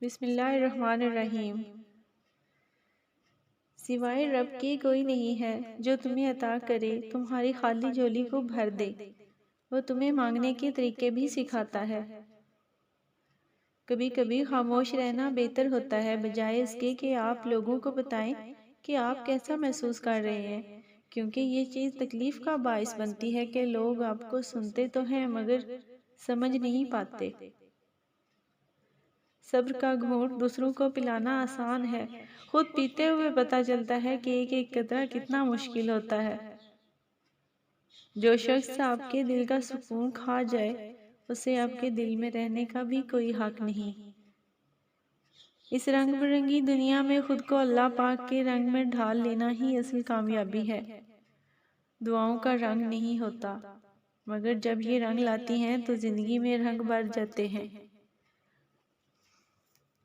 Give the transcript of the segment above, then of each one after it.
بسم اللہ الرحمن الرحیم۔ سوائے رب کے کوئی نہیں ہے جو تمہیں عطا کرے، تمہاری خالی جھولی کو بھر دے۔ وہ تمہیں مانگنے کے طریقے بھی سکھاتا ہے۔ کبھی کبھی خاموش رہنا بہتر ہوتا ہے، بجائے اس کے کہ آپ لوگوں کو بتائیں کہ آپ کیسا محسوس کر رہے ہیں، کیونکہ یہ چیز تکلیف کا باعث بنتی ہے کہ لوگ آپ کو سنتے تو ہیں مگر سمجھ نہیں پاتے۔ صبر کا گھونٹ دوسروں کو پلانا آسان ہے، خود پیتے ہوئے پتہ چلتا ہے کہ ایک ایک قطرہ کتنا مشکل ہوتا ہے۔ جو شخص آپ کے دل کا سکون کھا جائے، اسے آپ کے دل میں رہنے کا بھی کوئی حق نہیں۔ اس رنگ برنگی دنیا میں خود کو اللہ پاک کے رنگ میں ڈھال لینا ہی اصل کامیابی ہے۔ دعاؤں کا رنگ نہیں ہوتا، مگر جب یہ رنگ لاتی ہیں تو زندگی میں رنگ بھر جاتے ہیں۔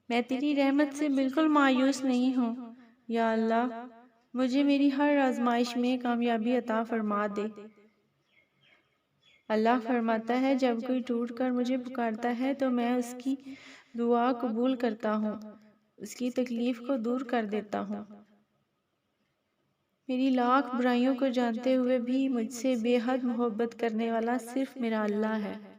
میں تیری رحمت سے بالکل مایوس نہیں ہوں، یا اللہ مجھے میری ہر آزمائش میں کامیابی عطا فرما دے۔ اللہ فرماتا ہے جب کوئی ٹوٹ کر مجھے پکارتا ہے تو میں اس کی دعا قبول کرتا ہوں، اس کی تکلیف کو دور کر دیتا ہوں۔ میری لاکھ برائیوں کو جانتے ہوئے بھی مجھ سے بے حد محبت کرنے والا صرف میرا اللہ ہے۔